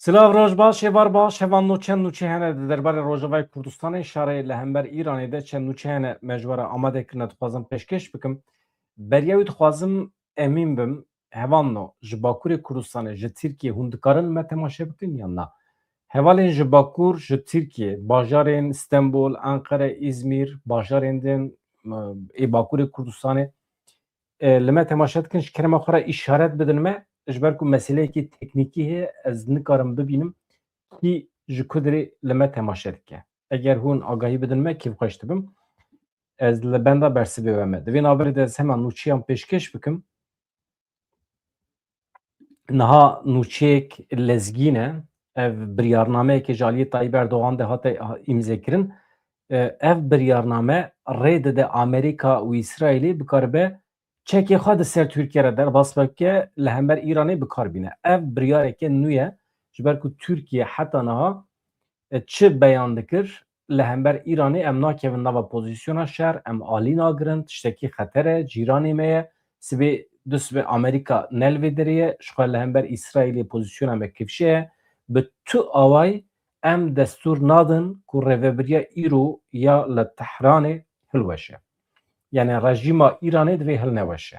Silav rojbaş var baş hevan noçen nuçe hene de derbar Rojavay Kurdistanê şarê li hember İranê de çend nuçe hene mecbura amade kirine dixwazim pêşkêş bikim. Beriya wî dixwazim emîn bim hevan no ji Bakurê Kurdistanê ji Tirkiye hûn dikarin me temaşe bikin yan na. Hevalên ji Bakur ji Tirkiye, bajarên Stenbol, Ankara, İzmir, bajarên din ê Bakurê Kurdistanê li me temaşe dikin ji kerema xwe re îşaret bidin me ji ber ku meseleyekî teknîkî heye ez nikarim bibînim ki ji kudirê li me temaşe dike. Eger hûn agahî bidin me kêfxweş dibim. Ez li benda bersivê we me. Di vê naberê de ez heman nûçiyan pêşkêş bikim. Niha nûçeyek lezgîn e. Ev biryarnameyekê ji aliyê Tayyip Erdogan de hate îmzêkirin. Ev biryarname rê dide Amerîka û İsraîlê bikaribe çekê xwe di ser Tirkiye re derbas bike li hember İranê bikar bîne. Ev biryareke nû ye ji ber ku Tirkiye heta niha çi beyan dikir li hember İranê em nakevin nava pozisyona şer, em alî nagirin, tiştekî xeter e, cîranê me ye, sibê du sibê Amerîka nelvê derê ji xwe li hember İsraîlê pozisyona me kevşe ye. Bi tu awayî em destûr nadin ku rêveberiya îro ya li Tehranê hilweşe. Yani rejîma İranê divê hilneweşe.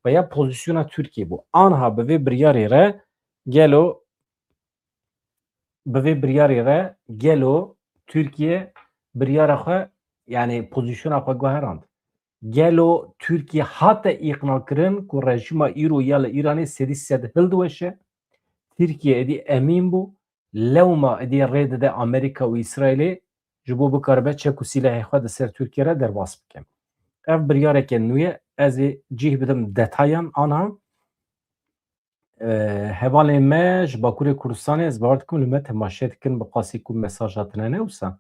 Ve ya pozisyona Tirkiye bû. Anha bi vê biryarê re gelo bi vê biryarê re gelo Tirkiye biryara xwe yani pozisyona xwe guherand. Gelo Tirkiye hate îqna kirin ku rejîma îro ya li İranê sedî sed hildiweşe. Tirkiye êdî emîn bû lewma êdî rê dide Amerîka û İsraîlê ji bo bikaribe çek û sîlehê xwe di ser Tirkiye re derbas bike. Ev biryareke nû ye ez ê cih bidim detayan anha. Hevalên me ji Bakurê Kurdistanê ez bawer dikim li me temaşe dikin bi qasî ku mesaja tune ne wisa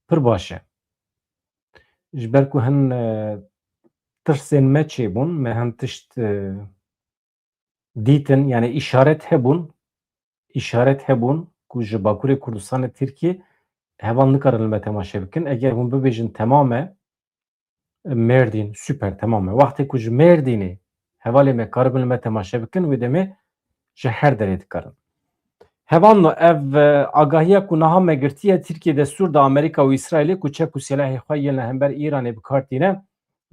pir baş e. Ji ber ku hin tirsên me çêbûn, me hin tişt dîtin yani îşaret hebûn ku ji Bakurê Kurdistanê Tirkiye hevan nikarin li me temaşe bikin. Eger hûn bibêjin temam e Mêrdîn süper temam e. Wextê ku ji Mêrdînê hevalê me karibin li me temaşe bikin wê demê ji her derê dikarin. Hevan ev agahiya ku niha me girtiye Tirkiye destûr da Amerîka û İsraîlê ku çek û silahê xwe yên li hember İranê bikartîne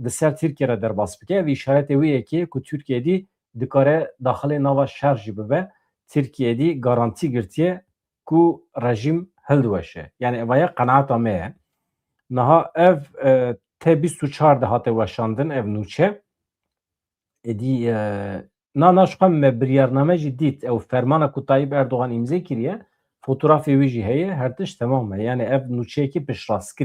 di ser Tirkiye re derbas bike. Ev îşaretê wê yekê ku Tirkiye dî dikare daxilê nava şer jî bibe. Tirkiye dî garantî girtiye ku rejîm hildiweşe. Yani evaya qenaeta me ye. Niha ev T24 de hate weşandin ev nûçe. Êdî nana ji xwe me biryarname jî dît ew fermana ku Tayyip Erdogan îmzê kiriye fotoğrafê wî jî heye her tişt temam e. Yani ev nûçeyekî piştrast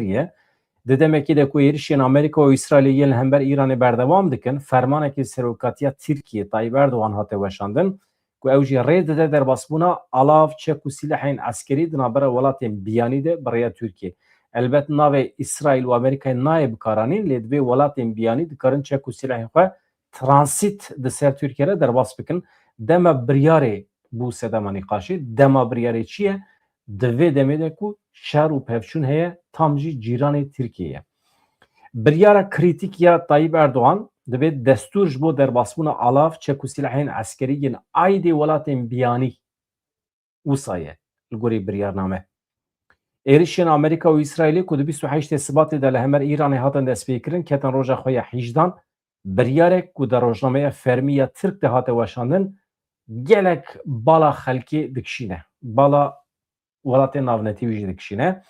di demekî de ku êrişên Amerîka û İsraîlê yên li hember İranê berdewam dikin fermanekî serokatiya Tirkiye Tayyip Erdogan hate weşandin ku ew jî rê dide derbasbûna alav çek û silahên eskerî di navbera welatên biyanî de bi rêya Tirkiye. Elbet navê İsraîl û Amerîkayê nayê bikaranîn lê divê welatên biyanî dikarin çek û silahên xwe transit di ser Tirkiye re derbas bikin. Dema biryarê bû sedema nîqaşî. Dema biryarê çi ye? Di vê demê de ku şer û pevçûn heye tam jî cîranê Tirkiye ye. Biryara krîtîk ya Tayyip Erdogan divê destûr ji bo derbasbûna alav çek û silahên eskerî yên aydê welatên biyanî wisa ye li gorî biryarname. Êrişên Amerîka û İsraîlê ku di 28 Sibatê de li hemer İranê hatin destpêkirin ketin roja xwe ya 18 biryarek ku di rojnameya fermî ya Tirk de hate weşandin gelek bala xelkê dikişîne. Bala welatên navnetî wî jî dikişîne.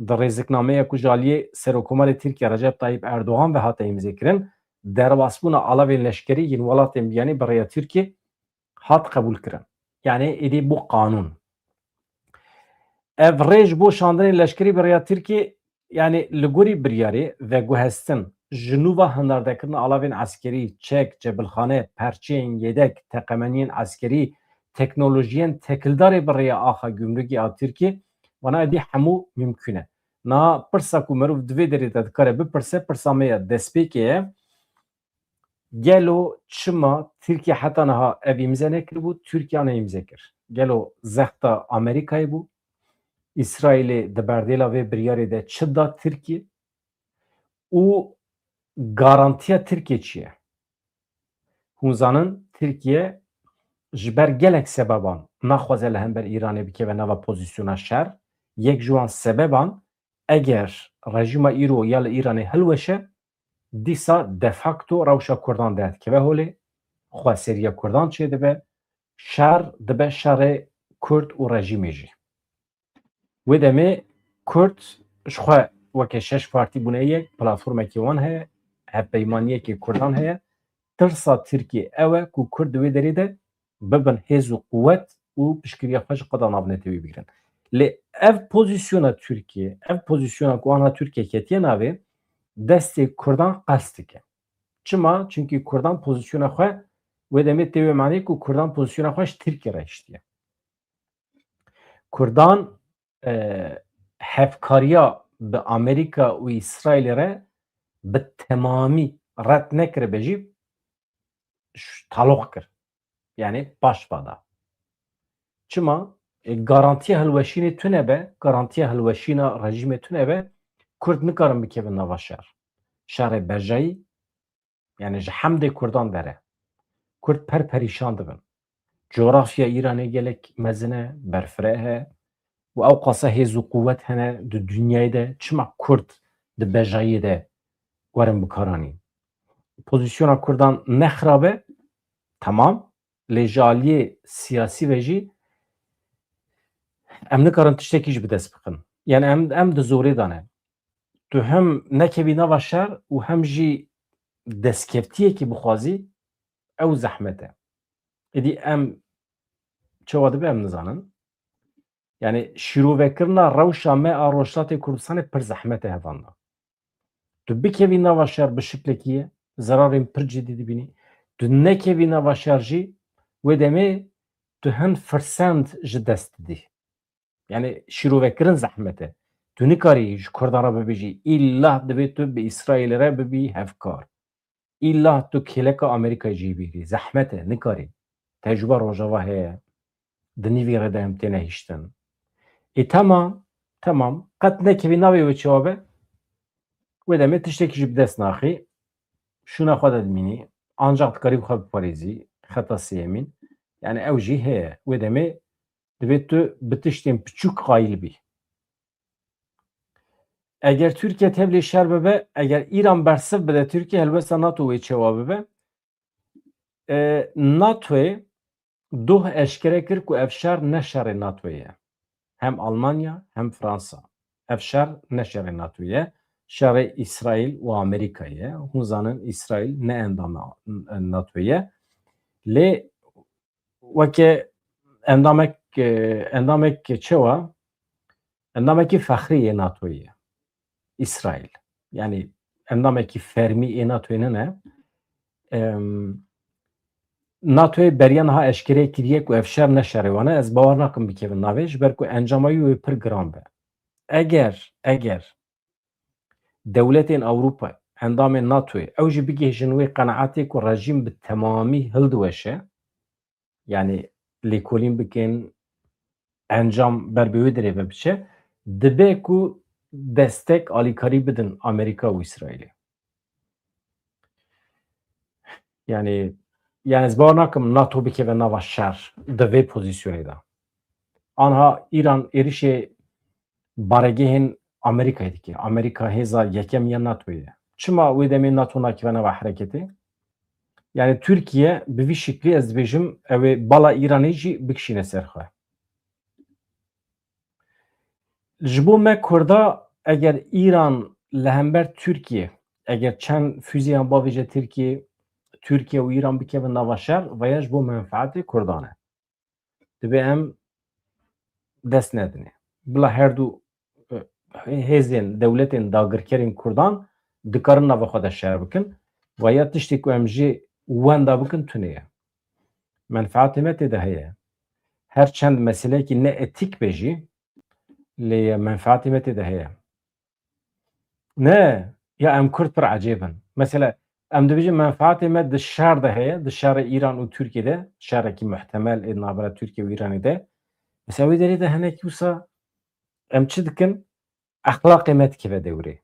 Di rêziknameya ku ji aliyê Serokkomarê Tirkiye Recep Tayyip Erdogan ve hate îmzêkirin derbasbûna alavên leşkerî yên welatên biyanî bi rêya Tirkiye hat qebûl kirin. Yani êdî bu kanûn. Ev rê ji bo şandinê leşkerî bi rêya Tirkiye yani li gorî biryarê veguhestin ji nû ve hindardekirina alavên eskerî, çek, cebilxane, perçeyên yedek, teqemeniyên eskerî, teknolojiyên tekildarê bi rêya axa gümrükî a Tirkiye wana êdî hemû mümkün e. Niha pirsa ku mirov di vê derê de dikare bipirse pirsa me ya destpêkê ye gelo çima Tirkiye heta niha ev îmze nekiribû Tirkiye ne îmze kir. Gelo zexta Amerîkayê bû İsraîlê di berdêla vê biryarê de çi da Tirkiye û garantiya Tirkiye çi ye? Hûn zanin Tirkiye ji ber gelek sebeban naxwaze li hember Îranê bikeve nava pozisyona şer, yek ji wan sebeban eger rejima îro ya li Îranê hilweşe, dîsa de facto rewşa Kurdan derdikeve holê, xweseriya Kurdan çê dibe, şer dibe şerê Kurd û rejimê jî. Wê demê Kurd ji xwe weke şeş partî bûne yek, platformekî wan heye, hevpeymaniyekê Kurdan heye. Tirsa Tirkiye ew e ku Kurd di wê derê de bibin hêz û quwet û piştgiriya xwe ji qeda navnetewî bigrin. Lê ev pozisyona Tirkiye, ev pozisyona ku ana Tirkiye ketiye navê, destê Kurdan qes dike. Çima? Çünkü Kurdan pozisyona xwe wê demê tê wê manî ku Kurdan pozisyona xwe ji Tirkiye re hiştiye. Kurdan hevkariya bi Amerîka û İsraîlê re bi temamî red nekiribe jî taloq kir. Yani başvada. Çima? Garantiya hilweşînê tune be, garantiya hilweşîna rejimê tune be, Kurd nikarin bikevin nava şer. Şerê bejayî, yani ji hemdê Kurdan dere. Kurd perperîşan dibin. Coğrafya Îranê gelek mezin e, berfireh e û ew qasa hêz û quwet hene di dünyayê de. Çima Kurd di bejayî de werin bikaranîn. Pozisyona Kurdan ne xirab e, tamam, lê ji aliyê siyasî ve jî em nikarin tiştekî ji bi dest bixin. Yani em di zorê de ne. Tu hem nekevî nava şer û hem jî destkeftiyekî bixwazî, ew zehmet e. Êdî em çawa dibe em nizanin. Yani şîrovekirina rewşa me a Rojhilatê Kurdistanê pir zehmet e hevan da. Tu bikevî nava şer bi şiklekî ye, zerarên pir cidî dibînî. Tu nekevî nava şer jî, wê demê tu hin firsend ji dest didî. Yani şîrovekirin zehmet e. Tu nikarî ji Kurdan re bibêjî îllah divê tu bi İsraîlê re bibî hevkar. İllah tu kêleka Amerîkayê jî bîrî. Zehmet e, nikarî. Tecrübe rojava heye. Di nîvê re de em têne hîştin. Tamam. Qet nekevî navê wê çawa be? Wê demê tiştekî jî bi dest naxî. Şûna xwe de dimînî. Ancak dikarî bi xwe biparêzî. Xeta sêyemîn. Yani ew jî heye. Wê demê divê tu bi tiştên piçûk qayîl bî. Eger Türkiye tevlî şer bibe, eger İran bersiv bide Türkiye helbesta NATO wê çawa bibe. NATOyê duh eşkere kir ku ev şer ne şerê NATOyê ye. Hem Almanya hem Fransa. Ev şer ne şerê NATOyê ye. Şerê İsraîl û Amerîkayê ye. Hûn zanin İsraîl ne endama NATOyê ye. Lê weke endamek çawa? Endamekî fexrî yê NATOyê ye. İsrail. Yani endamekî fermî ê NATOyê ne? NATOyê beriya niha eşkereyê kiriye ku ev şer ne şerê wan e, ez bawer nakim bikevin navê ji ber ku encameyî wê pir giran be. Eger dewletên Ewropa, endamên NATOyê ew jî bigihîjin wê qenaetê ku rejîm bi temamî hildiweşe, yani lêkolîn bikin, encam ber bi wê derê ve biçe, dibe ku destek alîkarî bidin Amerîka û İsraîlê. Yani ez bawer nakim NATO bikeve nava şer di vê pozisyonê de. Anha İran êrişê baregehên Amerîkayê dike. Amerîka hêza yekem ya NATOyê ye. Çima wê demê NATO nakive nava hereketê? Yani Türkiye bi vî şiklî ez dibêjim ew ê bala İranê jî bikişîne ser xwe. Ji bo me Kurda eger İran li hember Tirkiye, eger çend füzeyan bavêje Tirkiye û İran bikevin nava şer, veya ji bo menfaetê Kurdan e. Dibe em dest nedine. Bila her du hêzên dewletên dagirkerên Kurdan dikarin nava xwe de şer bikin veya tiştê ku em jê wenda bikin tune ye. Menfaetê me tê de heye. Her çend meseleyekî ne etik be jî, lê menfaetê me tê de heye. Ne, ya em Kurd pir ecêb in. Mesela em dibêjin menfaetê me di şer de heye, di şerê İran û Tirkiyeyê de, şerekî muhtemel ê navbera Tirkiye û İranê de. Mesela wê derê de hinekî wisa em çi dikin? Exlaqê me dikive dewrê.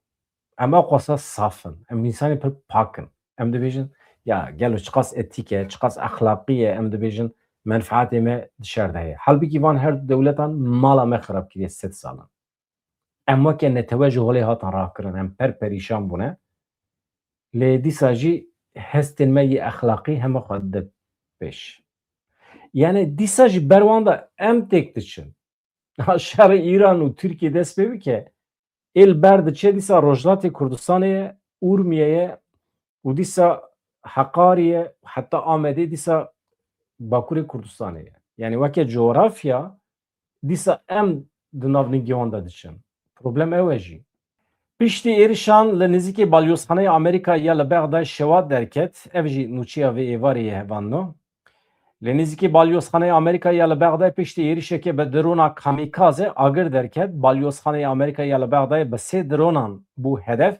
Em eqwasa saf in. Em însanê pir pak in. Em dibêjin ya gelo çiqas etîk e, çiqas exlaqî ye, em dibêjin منفعت ما دشارده هي حال بکی وان هر دولتان مالا ما خراب کردی 3 سالن اما که نتوجه ولی هاتن راه کردن هم پریشان بونه لی دیسا جی هستن ما اخلاقی هم خود پیش yani دیسا جی بروان da ام تک دچن شر ایران و ترکیه دست ببی که el berdiçe dîsa Rojhilatê Kurdistanê Urmiyeyê û dîsa Heqariyê heta Amedê dîsa Bakurê Kurdistanê ye. Yani weke coğrafya dîsa em di navnî wan de diçin. Problem ew e jî. Piştî êrişan li nêzîkî balyozxaneyê Amerîkayê ya li Bexdayê şewat derket, ev jî nûçiya vê êvarê ye hevano. Li nêzîkî balyozxaneyê Amerîkayê ya li Bexdayê piştî êrişekê bi drona kamîkaze agir derket, balyozxaneyê Amerîkayê ya li Bexdayê bi 3 dronan bû hedef.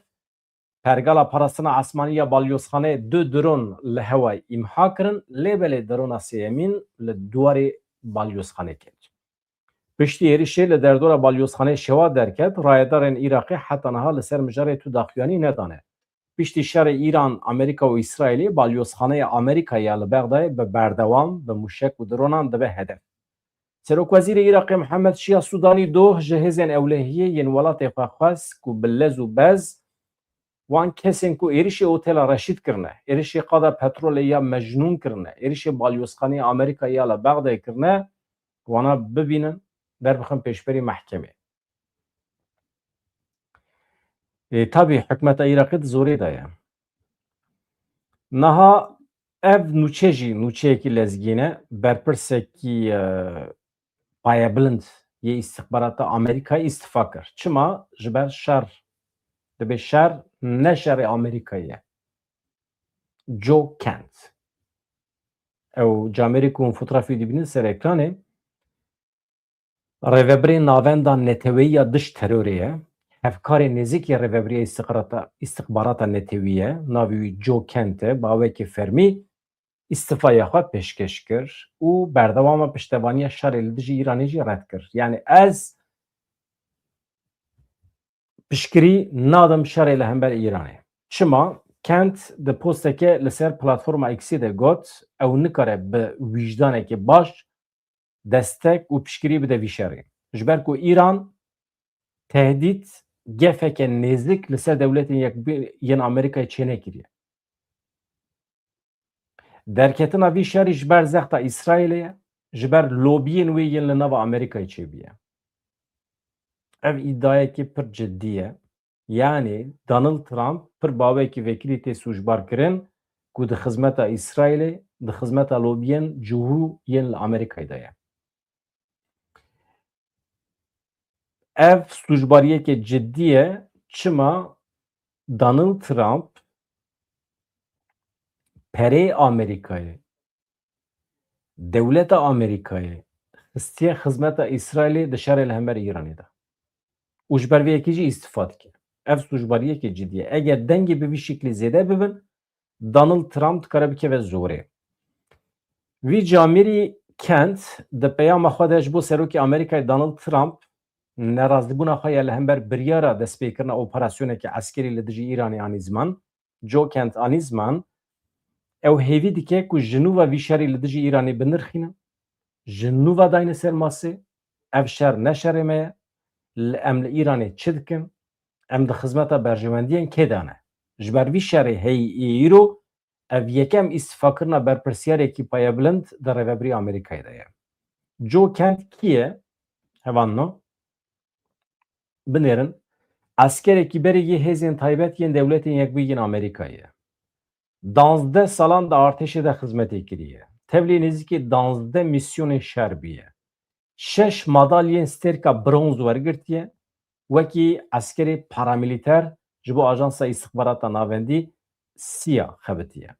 Pergala parastina esmanî ya balyozxaneyê 2 dron li hewayê îmha kirin, lêbelê drona sêyemîn li duwarê balyozxanê ket. Piştî êrişê li derdora balyozxaneyê şewat derket, rayedarên Iraqê heta niha li ser mijarê tu daxuyanî nedane. Piştî şerê İran, Amerîka û İsraîlê balyozxaneyê Amerîkayê ya li Bexdayê bi berdewam bi mûşek û dronan dibe hedef. Serokwezîrê Iraqê Mihemed Şiya Sudanî doh ji hêzên ewlehiyê yên welatê xwe xwest ku bi lez û bez wan kesên ku êrişê otela Reşîd kirine, êrişê qada petrolê ya Mecnûn kirine, êrişê balyozxaneyê Amerîkayê ya li Bexdayê kirine, wana bibînin derbixin pêşberî mehkemê. Tabii hikûmeta Iraqê di zorê de ye. Niha ev nûçe jî nûçeyekî lezgîn e, berpirsekî payebilind yê îstixbarata Amerîkayê îstîfa kir. Çima? Ji ber şer. Dibe şer ne şerê Amerîkayê ye. Joe Kent. Ew camerî ku hûn fotoğrafî dibînin ser ekranê rêveberê navenda netewî ya diş terorê ye. Hevkarê nêzîkî rêveberiya îstixbarata netewî ye. Navê wî Joe Kent e, bawekî fermî îstîfaya xwe pêşkeş kir û berdewama piştevaniya şerê li dijî Îranê jî red kir. Yani ez piştgirî nadim şerê li hember Îranê. Çima? Kent di posteke li ser platforma X'ê de got ew nikare bi wîjdanekî baş destek û piştgirî bide vî şerê. Ji ber ku Îran tehdît gefeke nêzik li ser dewletên yên Amerîkayê çê nekiriye. Derketina vî şerî ji ber zexta İsraîlê ye, ji ber lobiyên wê yên li nava Amerîkayê çêbûye. Ev îddiayekî pir ciddî ye. Yani Donald Trump pir bawekî vekîlî tê sûcbar kirin ku di xizmeta İsraîlê, di xizmeta lobiyên cihû yên li Amerîkayê de ye. Ev sûcbariyekê ciddî ye, çima Donald Trump perê Amerîkayê, dewleta Amerîkayê xistiye xizmeta İsraîlê di şerê li hember Îranê de. û ji ber vê yekê jî îstîfa dike. Ev sûcbariyekê ciddî ye. Eger dengê bi vî şeklî zêde bibin, Donald Trump dikare bikeve zorê. Vî camerî Kent di peyama xwe de ji bo Serokê Amerîkayê Donald Trump nerazîbûna xwe ya li hember biryara destpêkirina operasyonekî eskerî li dijî Îranê anî ziman, Joe Kent anî ziman, ew hêvî dike ku ji nû ve vî şerê li dijî Îranê binirxînin, ji nû ve dayne ser masê, ev şer ne şerê me ye, em li Îranê çi dikin, em di xizmeta berjewendiyên kê de ne. Ji ber vî şerê heyî îro ev yekem îstîfakirina berpirsiyarekî payebilind di rêveberî Amerîkayê de ye. Joe Kent kî ye? Hevano binêrin eskerekî berê hêzên taybet yên dewletên Yekbûyî yên Amerîkayê ye. 12 salan da artêşê de xizmetê kiriye. Tevlî nêzîkî 12 misyonên şer bûye. 6 madalyên stêrka bronz wergirtiye, wekî eskerê paramîlîter ji bo Ajansa İstixbarata Navendî CIA xebitiye.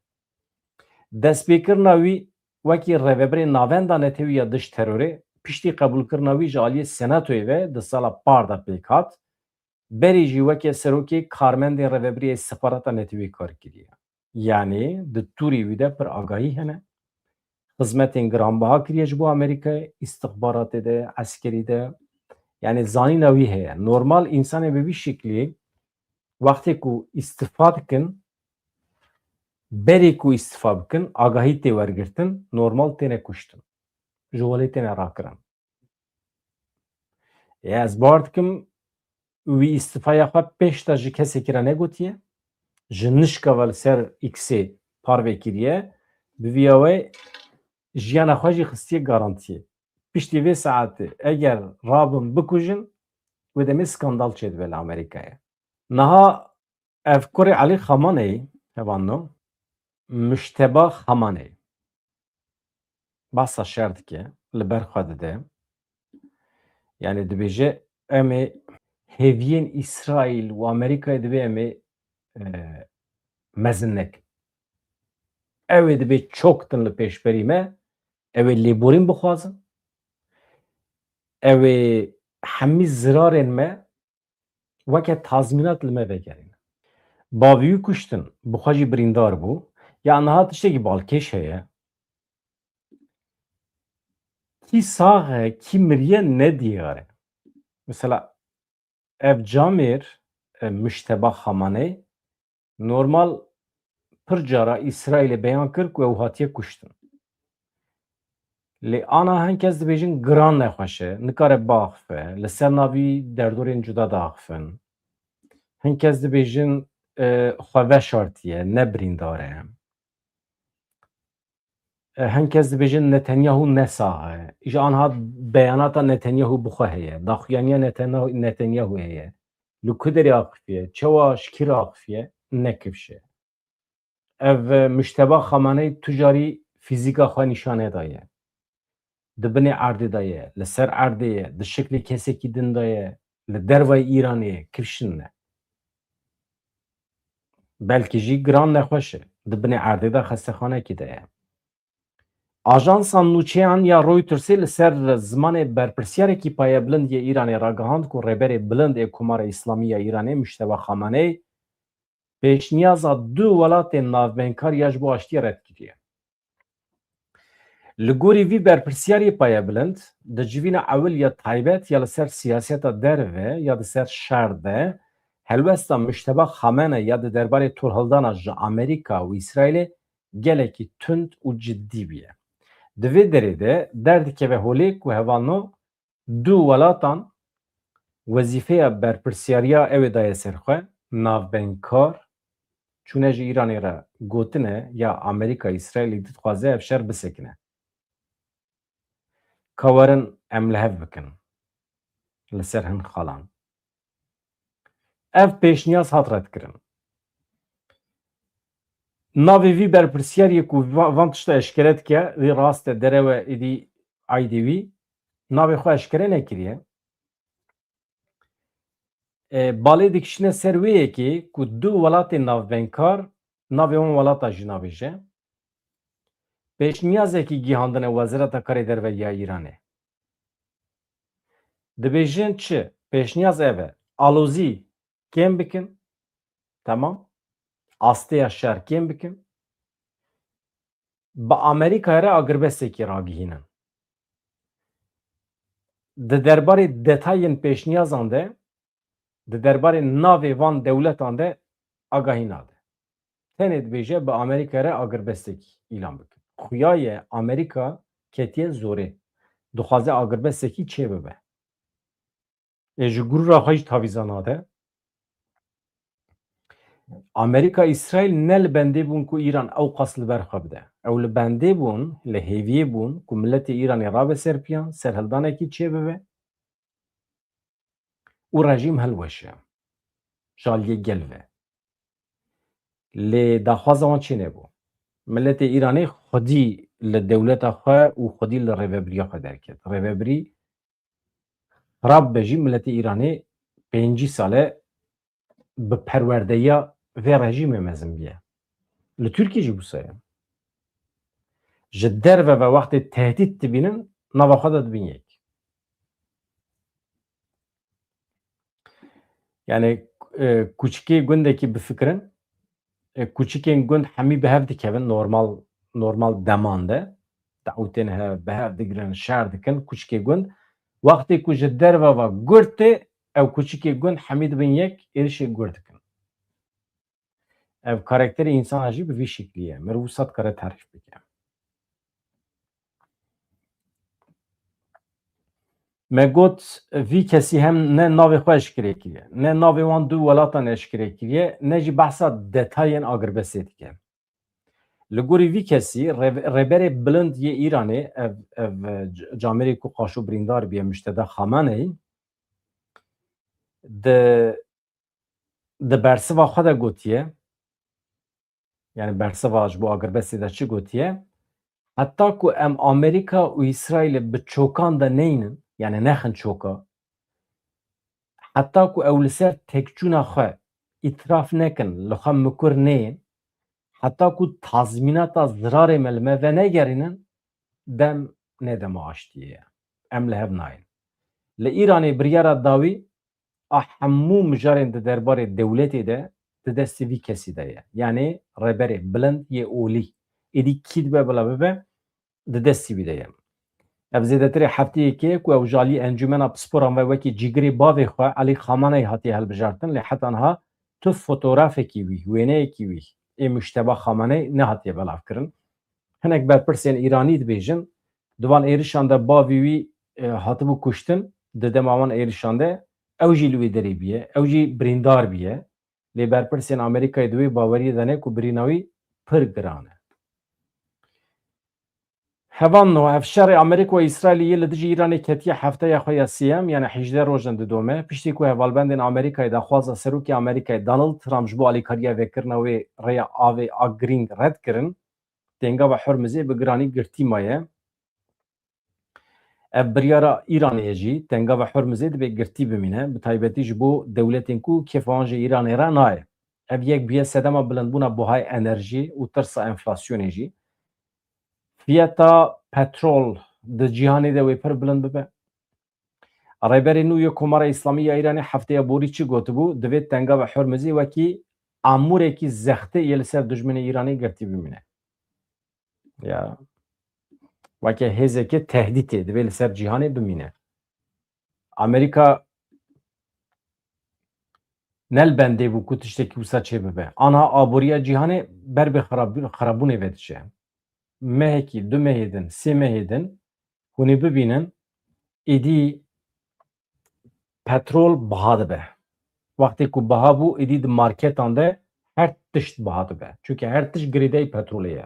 Destpêkirina wî wekî rêveberê navenda netewî ya diş terorê piştî qebûlkirina wî ji aliyê Senatoyê ve di sala par de pêk hat, berê jî wekî serokê karmendên rêveberiyê istixbarata netewî kar kiriye. Yani di tûrê wî de pir agahî hene, xizmetên giranbiha kiriye ji bo Amerîkayê, istixbaratê de, eskerî de, yani zanîna wî heye. Normal însanê bi vî şeklî wextê ku îstîfa dikin, berê ku îstîfa bikin, agahî tê wergirtin, normal têne kuştin. ji welê têne rakirin. Ez bar dikim wî îstîfaya xwe pêşta ji kesekî re negotiye, ji nişka ve li ser X'ê parve kiriye, bi vîya we jiyana xwe jî xistiye garantiyê. Piştî vê saetê eger rabin bikujin, wê demê skandal çêdibe li Amerîkayê. Niha ev kurê Elî Xamaneyî hevano Müşteba Xamaneyî behsa şer dike, li ber xwe dide. Yani dibêje em ê hêviyên İsraîl û Amerîkayê divê em ê mezin nekin. Ew ê dibe çok din li pêşberî me, ew ê lêborîn bixwazin, ew ê hemî zirarên me weke tazmînat li me vegerîne. Bavî wî kuştin, bi xwe jî birîndar bû, ya niha tiştekî balkêş heye. Kî saxe, kî miriye nediyare. Mesela ev Camêr Müşteba Xamaney normal pir cara İsraîlê beyan kir ku ew hatiye kuştin. Lê ana henkes dibêjin giran nexweş e, nikare biaxife, li ser navî derdorên cuda diaxifin. Henkes dibêjin xwe veşartiye, ne birîndar e. Henkes dibêjin Netanyahu ne saxe. Ji aniha beyanata Netanyahu bi xwe heye, daxuyaniya Netanyahu heye. Li ku derê axifiye, çawa şikîr axifiye, nekifşe. Ev Müşteba Xamaney tu carî fîzîka xwe nîşane daye. Di binê erdê de ye, li ser erdê ye, di şeklê kesekî din de ye, li dervayê Îranê ye, kifşin ne. Belkî jî giran nexweş e, di binê erdê de xestexanekî de ye. Ajansa nûçeyan ya Reutersê li ser zimanê berpirsiyarekî payebilindiyê Îranê ragihand ku rêberê bilind ê Komara Îslamî ya Îranê Müşteba Xamaney pêşniyaza du welatên navbengkar ya ji bo aştiya red kiriye. Li gorî vî berpirsyarê payebilind di civîna ewil ya taybet ya li ser siyaseta derve ya di ser şer de helwesta Müşteba Xamenei ya di derbarê torhildana ji Amerîka û İsraîlê gelekî tund û ciddî bûye. Di vê derê de derdikeve holê ku hevano du welatan wezîfeya berpirsyariya ew ê daye ser xwe navbengkar çûne ji Îranê re gotine ya Amerîka İsraîlê dixwaze ev şer bisekine. Kawerin em li hev bikin li ser hin xalan. Ev pêşniyaz hat redkirin. Navê vî berpirsyariyê ku van tişta eşkere dike rê rast e derewe êdî aydê wî navê xwe eşkere nekiriye. Balê dikişine ser wê yekê ku du welatên navbengkar navê wan welata jî navêje. Pêşniyazekî gihandine Wezareta Karê Derve ya Îranê. Dibêjin çi? Pêşniyaz ev e. Alozî kêm bikin. Tamam. Asteya şer kêm bikin. Bi Amerîkayê re agirbestekî ragihînin. Di derbarê detayên pêşniyazan de di derbarê navê van dewletan de agahî nade. Tenê dibêje bi Amerîkayê re agirbestekî îlan bikin. Xuya ye Amerîka ketiye zorê. Dixwaze agirbestekî çê bibe. Ji gurûra xwe jî tavîza nade. Amerîka İsraîl ne li bendê bûn ku Îran ew qas li ber xwe bide. Ew li bendê bûn, li hêviyê bûn ku milletê Îranê rabe serpiyan, serhildanekî çê bibe û rejîm hilweşe. Jaliyê gel ve. Lê daxwaza wan çê nebû. Milletê Îranê xwedî li dewleta xwe û xwedî li rêveberiya xwe derket. Rêveberî rabe jî milletê Îranê pêncî sale bi perwerdeya vê rejîmê mezin biye. Li Tirkiye jî wisa ye. Ji derve ve wextê tehdît dibînin nava xwe de dibîn yek. Yani kûçikê gundekî bifikirin, kûçikên gund hemî bi hev dikevin normal deman de. Dewtên hev bi hev digirin, şer dikin kûçikê gund. Wextê ku ji derve ve gurd tê ew kûçikê gund hemî dibin yek êrişê gurd dikin. Ev karakterê însana jî bi vî şeklî ye. Mirov wisa dikare terif bike. me got vî kesî hem ne navê xwe eşkere kiriye, ne navê wan du welatan eşkere kiriye, ne jî behsa detayên Agiribesê dike. Li gorî vî kesî rêberê bilind yê Îranê ev camerê ku qaşo birîndar bûye Mujteba Xameneî di bersiva xwe de gotiye, yani bersiva ji bo Agiribesê de çi gotiye, heta ku em Amerîka û İsraîlê bi çokan de neynin, yani nexin çoka, heta ku ew li ser têkçûna xwe îtiraf nekin, li xwe mikur neyên, heta ku tazmînata zirarê me li me venegerînin, dem nêde me aştiye ye. Em li hev nayên. Li Îranê biryara dawî a hemû mijarên di derbarê dewletê de di destê vî kesî de ye. Yani rêberê bilind yê olî êdî kî dibe bila bibe di destî wî de ye. Ev zêdetirê hefteyekê ku ew ji alî encûmena pisporan ve wekî cîgirê bavê xwe Elî Xameneî hatiye hilbijartin, lê heta niha tu fotoğrafekî wî, wêneyekî wî ê Mujteba Xameneî nehatiye belavkirin. Hinek berpirsên Îranî dibêjin di van êrişan de bavê wî hatibû kuştin, di dema wan êrişan de ew jî li wê derê bûye, ew jî birîndar bûye. Lê berpirsên Amerîkayê di wê baweriyê de ne ku birîna wî pir giran e. Hevan ev şerê Amerîka û Îsraîlê yê li dijî Îranê ketiye hefteya xwe ya sêyem yani 18 rojan didome, piştî ku hevalbendên Amerîkayê daxwaza Serokê Amerîkayê Donald Trump ji bo alîkariya vekirina wê rêya avê a girîng red kirin, Têngava Hormuzê bi giranî girtî maye. Ev biryara Îranê jî Têngava Hormuzê dibe girtî bimîne, bi taybetî ji bo dewletên ku kêfa wan ji Îranê re naye. Ev yek bûye sedema bilindbûna buhayê enerjî û tirsa enflasyonê jî. Fiyata petrol di cîhanê de wê pir bilind bibe. Rêberê nû yê Komara İslamî ya Îranê hefteya borî çi gotibû, divê Têngava Hormuzê wekî amûrekî zextê yê li ser dijminê Îranê girtî bimîne. Ya weke hêzekê tehdîtê divê li ser cîhanê bimîne. Amerîka nelbendê bû ku tiştekî wisa çê bibe. Aniha aboriya cîhanê ber bi xerabûnê ve diçe. Mehekî, du mehê din, sê mehê din hûn ê bibînin êdî petrol biha dibe. Wextê ku biha bû êdî di marketan de her tişt biha dibe. Çûnke her tişt girêdayî petrolê ye.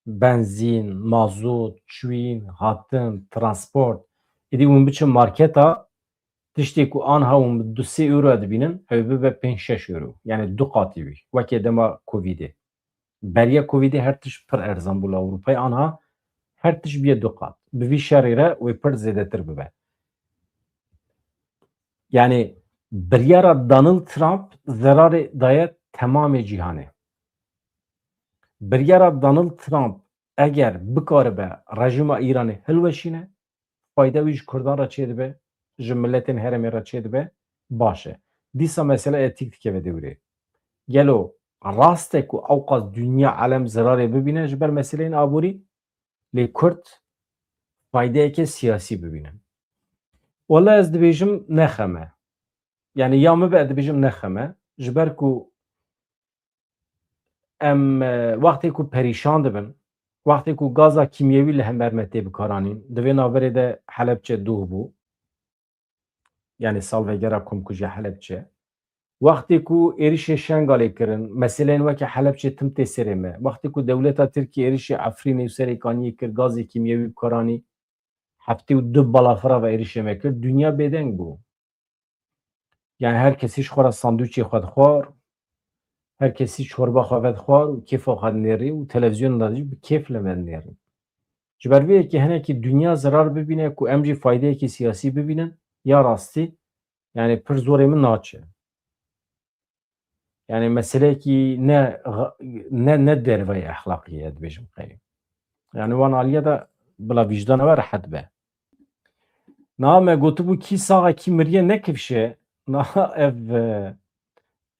Benzîn, mazot, çûyîn, hatin, transport. Êdî hûn biçin marketa tiştê ku aniha hûn bi 2-3 euro dibînin ew bibe 5-6 euro. Yani du qatî wî. Wekê dema Covidê. Beriya Covidê her tişt pir erzan bû li Ewropayê aniha her tişt bîye du qat. Bi vî şerê re wê pir zêdetir bibe. Yani biryara Donald Trump zerarê daye temamê cîhanê. Biryara Donald Trump eger bikaribe rejima Îranê hilweşîne, fayda wî ji Kurdan re çê dibe, ji milletên herêmê re çê dibe, baş e. Dîsa mesele etîk dikeve dewrê. Gelo rast e ku ew qas dünya elem zerarê bibîne ji ber meseleyên aborî, lê Kurd faydeyeke siyasî bibînin. Wala ez dibêjim nexeme. Yani ya me be dibêjim nexeme ji ber ku em wextê ku perîşan dibin, wextê ku gaza kîmyewî li hemer me tê bikaranîn, di vê naverê de Helepçe dûh bû, yani salvegera komkujiya Helepçe. Wextê ku êrişê Şengalê kirin, meseleyên weke Helepçe tim tê serê me. Wextê ku dewleta Tirkiye êrişê Efrînê û Serêkaniyê kir, gazê kîmyewî bikaranî, heftê û du balafira ve êrişê me kir, dünya bêdeng bû. Yani her kesî ji xwe re sandwîçê xwe dixwar, her kesî çorba xwe vedixwar û kêfa xwe dinêrî û televizyonda jî bi kêf li me dinêrin. Ji ber vê yekê hinekî dünya zerar bibîne ku em jî faydeyekî siyasî bibînin, ya rastî yani pir zorê min naçe. Yani meseleyekî ne derveyê exlaqî ye dibêjim xeyr. Yani wan aliye de bila vîcdana we rehet be. Niha me gotibû kî saxa kî miriye nekevşe, niha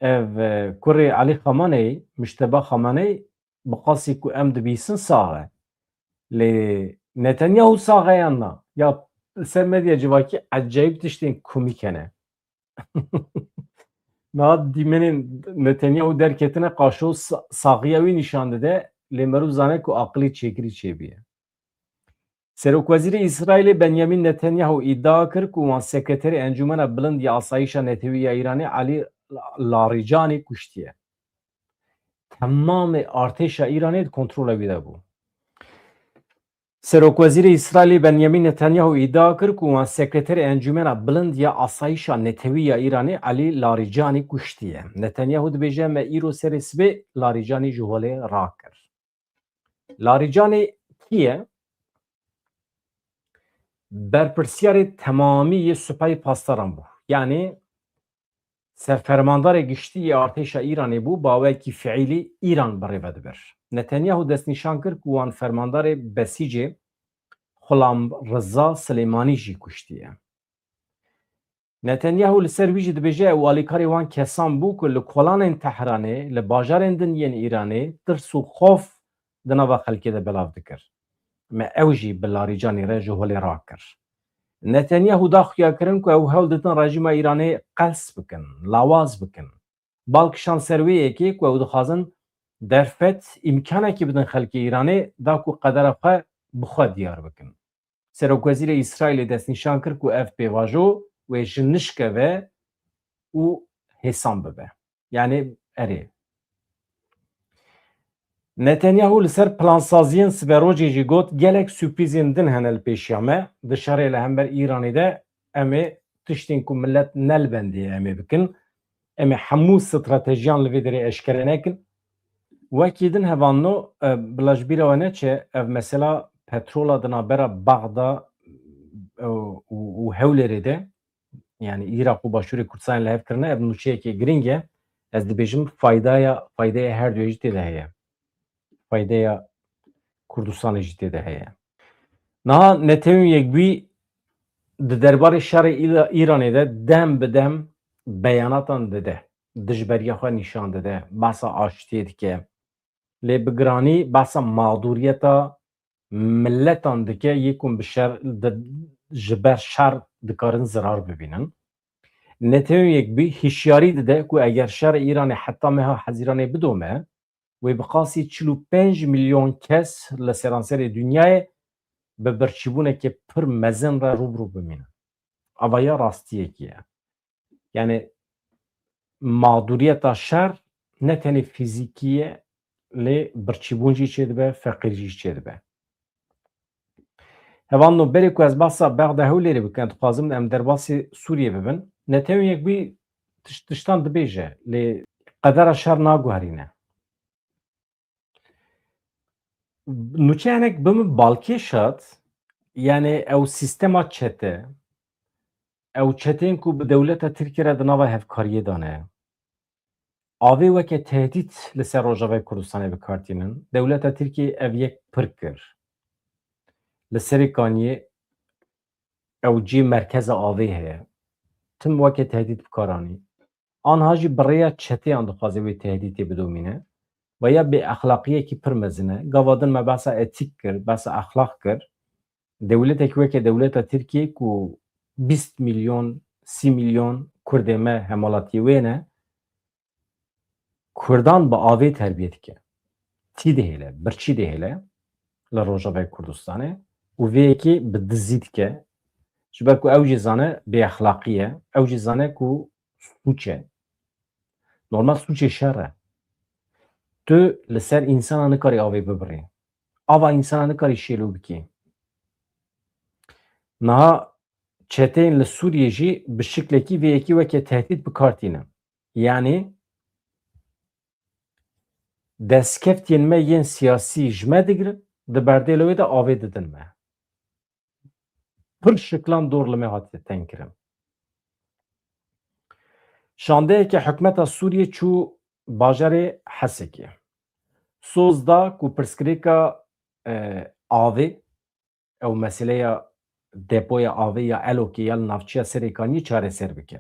ev kurê Elî Xameneî, Mujteba Xameneî bi qasî ku em dibîsin sax e. Lê Netanyahu saxeyan na. Ya li ser medya civakî ecayîb tiştên komîk hene. Niha dîmenên Netanyahu derketine qaşo saxiya wî nîşan dide, lê merû zane ku aqilê çêkirî çêbûye. Serokvezîrê İsraîlê Benyamin Netanyahu iddia kir ku wan sekreterê Encûmena Bilind ya Asayîşa Netewî ya Îranê Alî Larijanî kuştiye. Temamê artêşa Îranê di kontrola wî de bû. Serokvezîrê İsraîlê Benyamin Netanyahu iddia kir ku wan sekreterê Encûmena Bilind ya Asayîşa Netewî ya Îranê Alî Larijanî kuştiye. Netanyahu dibêje me îro serê sibê Larijanî ji holê rakir. Larijanî kî ye? Berpirsyarê temamî yê supayê pastaran bû. Yani serfermandarê giştî yê artêşa Îranê bû, bawekî fiîlî İran birêve dibir. Netanyahu destnîşan kir ku wan fermandarê Besîcê Xulam Reza Silêmanî jî kuştiye. Netanyahu li ser wî jî dibêje ew alîkarê wan kesan bû ku li kolanên Tehranê, li bajarên din yên Îranê tirs û xof di nava xelkê de belav dikir. Me ew jî bi Larijanî re ji holê rakir. Netanyahu da xuya kirin ku ew hewl didin rejîma Îranê qels bikin, lawaz bikin. Balkişan ser wê yekê ku ew dixwazin derfet îmkanekî bidin xelkê Îranê da ku qedera xwe bi xwe diyar bikin. Serokvezîrê İsraîlê destnîşan kir ku ev pêvajo wê ji nişkeve û hêsan bibe. Yani erê. Netanyahu li ser plansaziyên siberojê jî got gelek sürprizên din hene li pêşiya me di şerê li hember Îranê de em ê tiştên ku millet nelbendiye em ê bikin. Em ê hemû stratejiyan li vê derê eşkere nekin. Wekî din hevano bila ji bîra we neçe ev mesela petrola di navbera Baxda û Hewlêrê de yani Îrak û Başûrê Kurdistanê li hev kirine ev nûçeyekê giring e. Ez dibêjim faydeya her duê jî tê de heye. Faydeya Kurdistanê jî tê de heye. Niha Netewî yekbûyî di derbarê şerê Îranê de dem bi dem beyanatan dide. Dijberiya xwe nîşan dide. Behsa aştiyê dike. Lê bi giranî behsa mağduriyeta milletan dike yê ku ji ber şer dikarin zirar bibînin. Netewî yekbûyî hişyarî dide ku eger şerê Îranê heta meha hezîranê bidome wê bi qasî 45 milyon kes li seranserê dunyayê bi birçîbûnekê pir mezin re rûbirû bimînin. Ava ya rastiyekî ye. Yani mağduriyeta şer ne tenê fîzîkî ye lê birçîbûn jî çê dibe, feqîr jî çê dibe. Hevan no berê ku ez behsa Bexda Hewlêrê bikim dixwazim em derbasî Sûriyê bibin. Netewî yekbûyî tiştan dibêje lê qedera şer naguherîne. Nûçeyanek bi min balkê şat yani ew sîstema çete ew çetên ku bi dewleta Tirkiye re di nava hevkariyê dane avê weke tehdît li ser Rojavayê Kurdistanê bikartînin dewleta Tirkiye ev yek pir kir. Li serê kaniyê ew cî merkeza avê heye. Tim weke tehdît bikaranî. Anha jî bi rêya çeteyan dixwaze wê tehdîtê bidomîne ve ya bêexlaqiyekî pir mezin e. Gava din me behsa etîk kir, behsa exlaq kir. Dewletekî weke dewleta Tirkiye ku 20 milyon 30 milyon Kurdê me hemalatiyê wê ne Kurdan bi avê terbiye dike. Tî dihêle, birçî dihêle li Rojavayê Kurdistanê û vê yekê bi dizî dike ji ber ku ew jî zane bêexlaqî ye, ew jî zane ku suç e. Normal suçê şer e. Tu li ser însana nikarî avê bibirî. Ava însana nikarî şêlo bikî. Niha çeteyên li Sûriyê jî bi şiklekî vê yekî weke tehdît bikartîne. Yani destkeftiyên me yên siyasî ji me digirin, di berdêla wê de avê didin me. Pir şiklan dor li me hatiye tengkirin. Şandeyeke hikûmeta Sûriyê çû bajarê Hesekê. Soz da ku pirsgirêka avê ew meseleya depoya avê ya Elokê ya li navçeya Serêkaniyê çareser bike.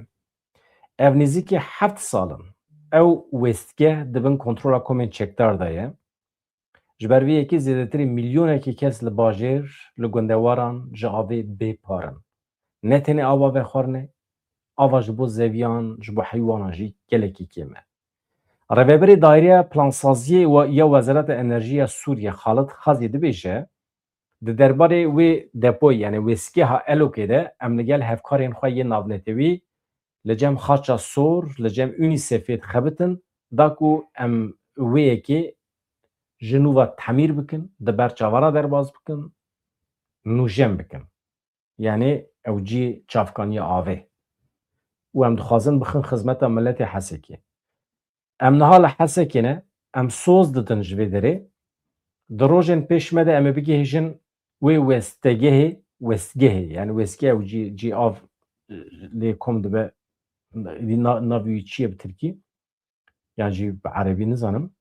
Ev nêzîkî 7 salin ew wêstgeh dibin kontrola komên çekdar de ye. Ji ber vê yekê zêdetirî milyonekî kes li bajêr li gundewaran ji avê bêparin. Ne tenê ava vexwarinê, ava ji bo zeviyan, ji bo heywanan jî gelekî kêm e. Rêveberê Daireya Plansaziyê ya Wezareta Enerjiya Sûriye Xalit Xazî dibêje د دربارê wê depoyê yani wêsgeha Elokê de em li gel hevkarên xwe yê navnetewî li cem xaça sor li cem UNICEFê dixebitin da ku em wêyekê ji nû ve temîr bikin, di ber çavara derbas bikin, nûjem bikin. Yani ew cî çavkaniya avê. û em dixwazin bixin xizmeta miletê Hesekê. Em niha li Hesekê ne, em soz didin ji vê derê, di rojên pêş me de em ê bigihîjin wê westgehê yani westgeh ew cî av lê kom dibe navê wî çi ye bi Tirkî yan jî bi Erebî nizanim.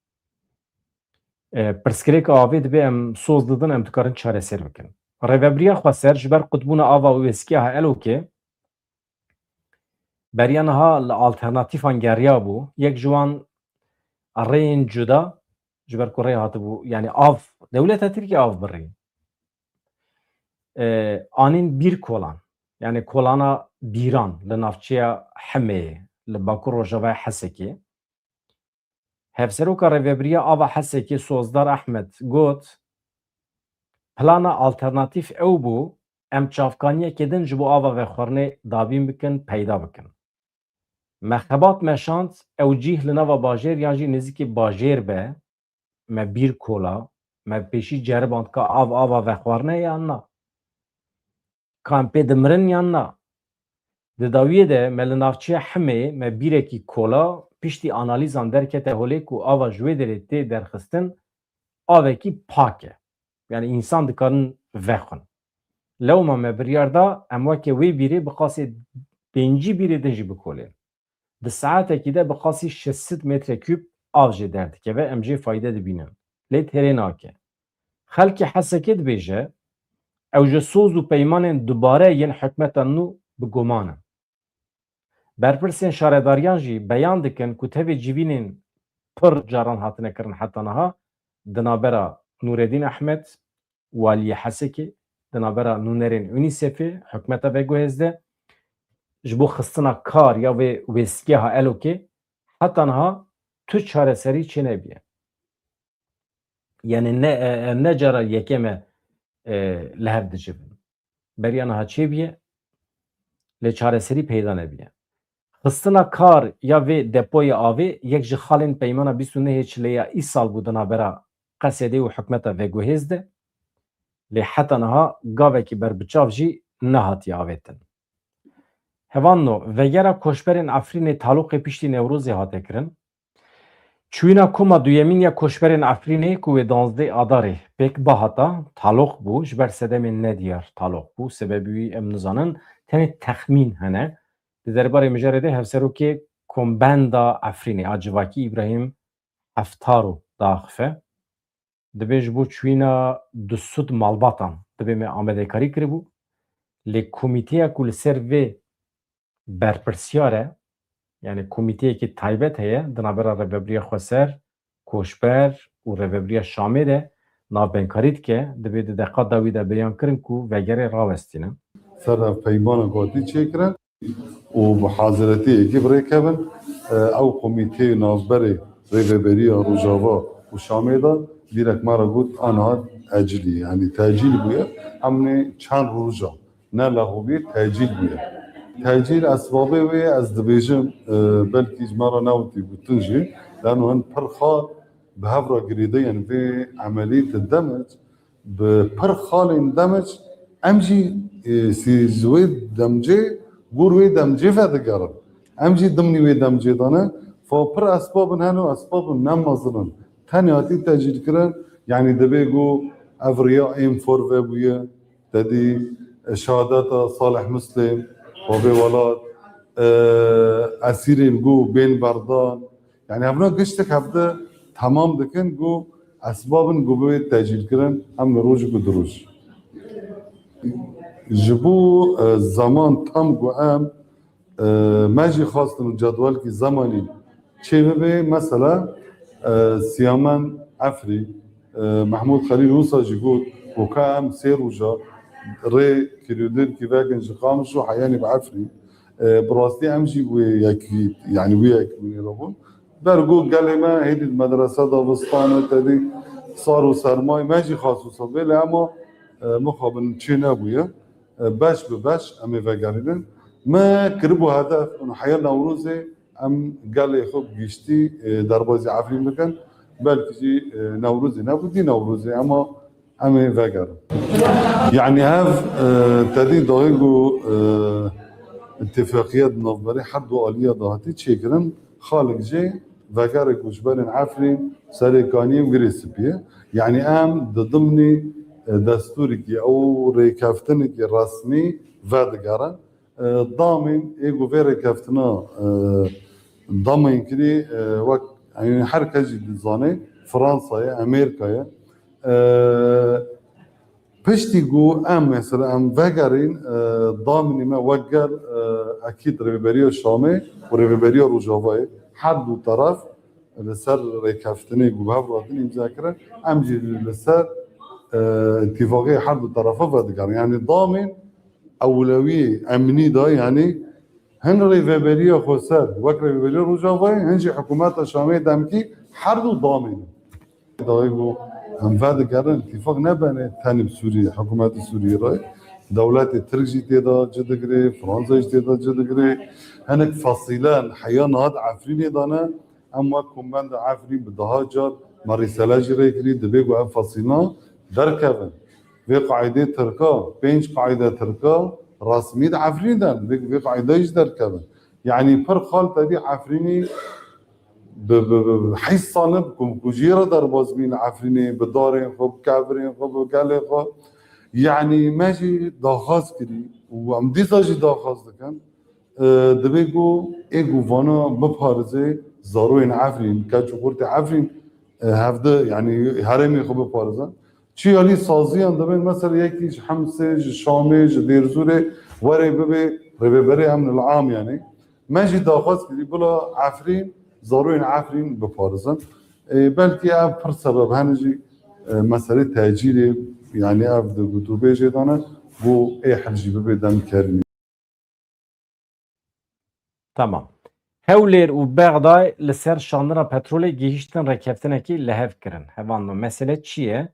Pirsgirêka avê dibe em soz didin em dikarin çareser bikin. Rêveberiya Xweser ji ber qutbûna ava wêsgeha Elokê beriya niha li alternatîfan geriya bû. Yek ji wan rêyên cuda ji ber ku rê hatibû yani av dewleta Tirkiye av birî. Anîn bîr kolan yani kolana bîran li navçeya Hemeyê li Bakur Rojavayê Hesekê. Hevseroka Rêveberiya ava Hesekê Sozdar Ehmed got plana alternatîf ew bû em çavkaniyekê din ji bo ava vexwarinê dabîn bikin peyda bikin. Me xebat meşand ew cih li nava bajêr yan jî nêzîkî bajêr be me bîr kola me pêşî ceriband ka ava vexwarinê yan na. Ka em pê dimirin yan na. Di dawiyê de me li navçeya Hemê me bîrekî kola piştî analîzan derkete holê ku ava ji wê derê tê derxistin avekî pak e. Yani însan dikarin vexwin. Lewma me biryar da em weke wê bîrê bi qasê pêncî bîrê din jî bikolên. Di saetekî de bi qasî 600 metrekûb av jê derdikeve em jê fayde dibînin. Lê têrê nake. Xelkê Hesekê dibêje ew ji soz û peymanên dubare yên hikûmeta nû bi guman in. Berpirsên şaredariyan jî beyan dikin ku tevê civînên pir caran hatine kirin heta niha di navbera Nûreddîn Ehmed waliyê Hesekê, di navbera nûnerên UNICEFê hikûmeta veguhêzde ji bo xistina kar ya vê wêsgeha Elokê heta niha tu çareserî çê nebiye. Yani ne cara yekeme li hev dicivin. Beriya niha çê biye lê çareserî peyda nebiye. Xistina kar ya vê depoya avê yek ji xalên peymana 29 çileya îsal bû di navbera Qesedê û hikûmeta veguhêz de lê heta niha gavekî berbiçav jî nehatiye avêtin. Hevanno vegera koçberên Efrînê taloqê piştî Newrozê hate kirin. Çûyîna koma duyemîn ya koçberên Efrînê ku wê 12 Adarê pêk bihata taloq bû ji ber sedemên nediyar taloq bû. Sebebî wî em nizanin tenê texmîn hene. Di derbarê mijarê de hevserokê kombenda Efrînê a civakî İbrahîm Heftaro daxife. Dibe ji bo çûyîna du sud malbatan dibe me amedêkarî kiribû. Lê komîteya ku li ser vê berpirsyar e yani komîteyekî taybet heye di navbera Rêveberiya Xweser, Koçber û Rêveberiya Şamê de navbenkarî dike dibe di deqata wî de beyan kirin ku vegerê rawestînin. Ser peymana gotî çêkirin û bi haziretiyekî birêkevin ew komîteyê navberê Rêveberiya Rojava û Şamê da direk mara got aniha ecilî yani tecîl bûye emnê çend roja ne lehûbî tecîl bûye. Tecîl esbabê wê ez dibêjim belkî ji me re newtî gotin jî lano hin pir xal bi hev re girêdeyên vê emelî di Demeç bi pir xalên Demeç em jî ji wê demcê gor wê demcê ve digerin. Em jî dimnî wê demcê de ne fa pir esbabin hene û esbabin ne mezinin tenê hatî tecîl kirin yani dibe got ev riya êm for ve bûye tedî şehadeta Salih Müslim Bavê welat esîrên got bên berdan yani hevna giştek hevde temam dikin got esbabin got bi wê tecîl kirin em li roj û di roj. Ji bo zaman tam got em me jî xwastin cedwalekî zemanî çê bibe mesela Siyamen Efrî Mehmûd Xelîl wisa jî got ku ka em sê roja rê kîlûdêrkî vekin ji Qamiş û Heyanî bi Efrî bi rastî em jî wê yekî yani wê yekî rabûn ber got gelê me hêdî medrese da vistana tedî sar û sermayê me jî xas wisa vê lê ema مخابن چی نبویه باش به باش امی وگرینن ما کربو هدف اون حیال نوروزه ام قال خوب گشتی در بازی عفرین بکن بلکه نوروزی نبودی نوروزی اما امی وگرن يعني هاف تدي ضايقو اتفاقيات نظري حد وآلية ضاهتي تشيكرن خالق جي وقارك وشبرن عفرين سريكانيم غريسبية يعني ضمني دستوري او ريكافتنك الرسمي فادقارن ضامن ايجو في ريكافتنا ضامن كري وقت يعني حركة جديد زاني فرنسا امريكا پشتی گو مثلا وگرین ضامنی ما وگر اكيد ريبيريو شامي وريبيريو روجاواي حد دو طرف لسر ريكافتني گو هفراتين مذاكره جي لسر اتفاقية حد دو طرفه ودقر يعني ضامن اولوية امني دا يعني هن ريبيريو خسر وك ريبيريو روجاواي هنجي حكومات شامي دمكي حد ضامن دايقو هم بعد كارن اتفاق نبني ثاني بسوريا حكومات سوريا راي دولات التركي تيدا جدقري فرنسا تيدا جدقري هناك فصيلان حيان هاد عفرين دانا اما كوماند عفرين بدهاجر مريسالا جري كري دبيغو ام فصيلان دركبن في قاعده تركا بينج قاعده تركا رسمي عفرين دان في قاعده دركبن يعني بر خال تبي عفريني بحيث صانب كجيرة درباز بين عفريني بدارين خب كافرين خب قالي خب يعني ماشي داخاز كري وعم ديزاجي داخاز دكان دبيقو ايقو فانا ببارزي زاروين عفرين كاچو قرتي عفرين هفده يعني هرمي خب ببارزن چي يالي سازيان دبين مثلا يكيش حمسج شامج ديرزوري وري ببي امن العام يعني ماشي داخاز كري بلا عفرين ضروري عفرين ببارزن بلكي بر سبب هنجي مسألة تأجيل يعني أبدا قطوبة جدانا و أي حلجي ببدن كارني Tamam. Hewlêr û Bexday li ser şandina petrolê gihîştin rêkeftinekî li hev kirin. Hevan mesele çi ye?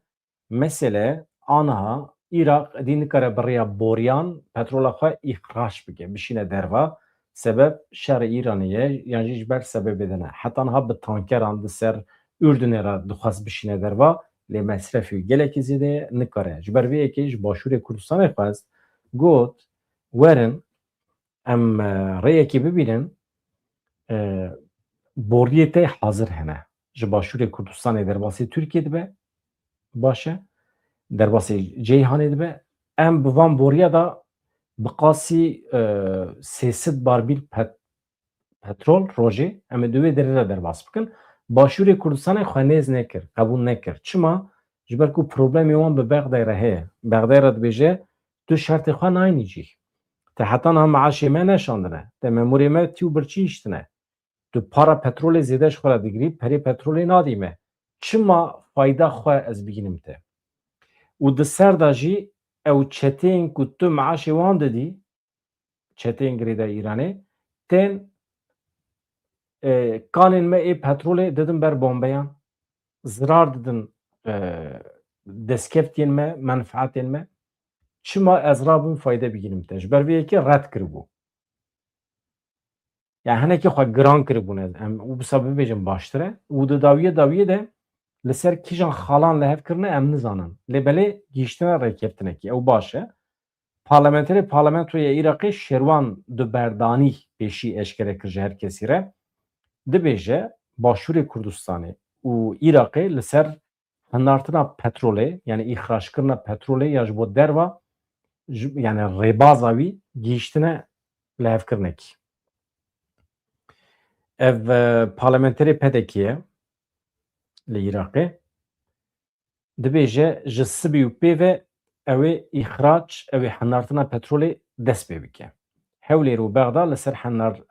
Mesele aniha Îraq dî nikare bi rêya boryan petrola xwe îxraç bike, bişîne derva. Sebep şerê Îranê ye yan jî ji ber sebebê de ne. Heta niha bi tankeran di ser Ürdünê re dixwast bişîne derva lê mesrefî gelekî zêde ye nikare. Ji ber vê yekê ji Başûrê Kurdistanê xwest got werin em rêyekê bibînin boriyê te hazir hene. Ji Başûrê Kurdistanê derbasî Tirkiye dibe baş e derbasî Ceyhanê dibe em bi van boriya da bi qasî 300 barbîl petrol rojê em ê di wê derê re derbas bikin. Başûrê Kurdistanê xwe nêz nekir, qebûl nekir. Çima? Ji ber ku problemê wan bi Bexdayê re heye. Bexdayê re dibêje tu şertê xwe nayînîcî. Te heta niha meaşê me neşandine. Te memûrê me tî û birçî îştine. Tu para petrolê zêde ji xwe re digirî, perê petrolê nadî me. Çima fayda xwe ez bigînim te? û di ser da jî ew çeteyên ku tu meaşê wan didî, çeteyên girêda Îranê, tên kanên me ê petrolê didin ber bombeyan, zirar didin destkeftiyên me, menfaetên me. Çima ez rabûm fayda bigînim te? Ji ber vê yekê red kiribû. Yani hinekî xwe giran kiribûne em û bisa bibêjin baştir e û di dawiyê de li ser kîjan xalan li hev kirine em nizanin. Lê belê gihîştina rêkeftinekî ew baş e. Parlamentoya Iraqê Şerwan di berdanî pêşî eşkere kir ji her kesî re dibêje Başûrê Kurdistanê û Iraqê li ser hinartina petrolê yani îxraçkirina petrolê ya ji bo derva yani rêbaza wî gihîştine li hevkirinekî. Ev parlamenterê PDK ye li Iraqê dibêje ji sibî û pêve ew ê îxraç ew ê hinartina petrolê dest pê bike. Hewlêr û Bexda li ser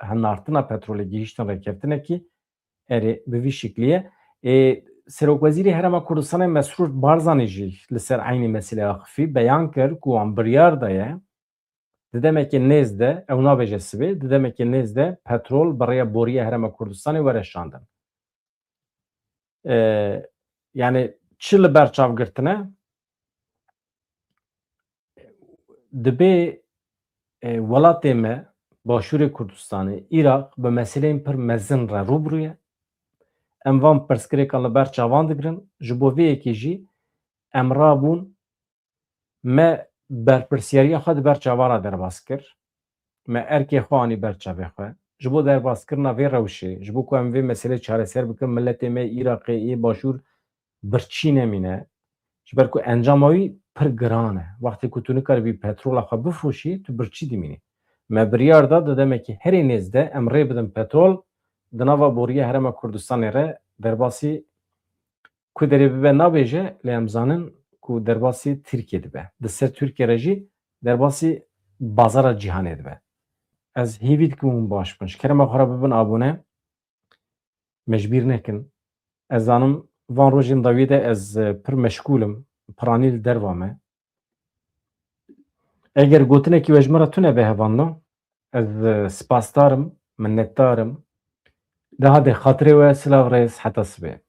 hinartina petrolê gihîştin rêkeftinekî erê bi vî şeklî ye. Serokwezîrê Herêma Kurdistanê Mesrûr Barzanî jî li ser aynî meselê axivî beyan kir ku wan biryar daye di demekê nêz de ew nabêje sibê di demekê nêz de petrol bi rêya boriya Herêma Kurdistanê were şandin. Yani çi li ber çavgirtine دبی وڵاتê me Başûrê Kurdistanê Îraq bi meseleyên pir mezin re rûbirûye. Em van pirsgirêkan li ber çavan digirin. Ji bo vê yekê jî em rabûn me berpirsyariya xwe di ber çavana derbas kir. Me erkê xwe anî ber çavê xwe. Ji bo derbaskirina vê rewşê, ji bo ku em vê meselê çareser bikin, milletê me Îraqê ê Başûr birçî nemîne. Ji ber ku encama wî pir giran e. Wextê ku tu nikaribî petrola xwe bifroşî, tu birçî dimînî. Me biryar da di demekî herê nêz de em rê bidin petrol di nava boriya Herêma Kurdistanê re derbasî ku derê bibe nabêje, lê em zanin ku derbasî Tirkiye dibe. Di ser Tirkiye re jî derbasî bazara cîhanê dibe. Ez hêvî dikim hûn baş bin. Ji kerema xwe re bibin abone, me ji bîr nekin. Ez zanim van rojên dawî de ez pir meşgûlim, piranî li derva me. Eger gotinekî we ji min re tune be hevandin, ez spasdarim, minnetdarim. Daha de xatirê we silav rêz heta sibê.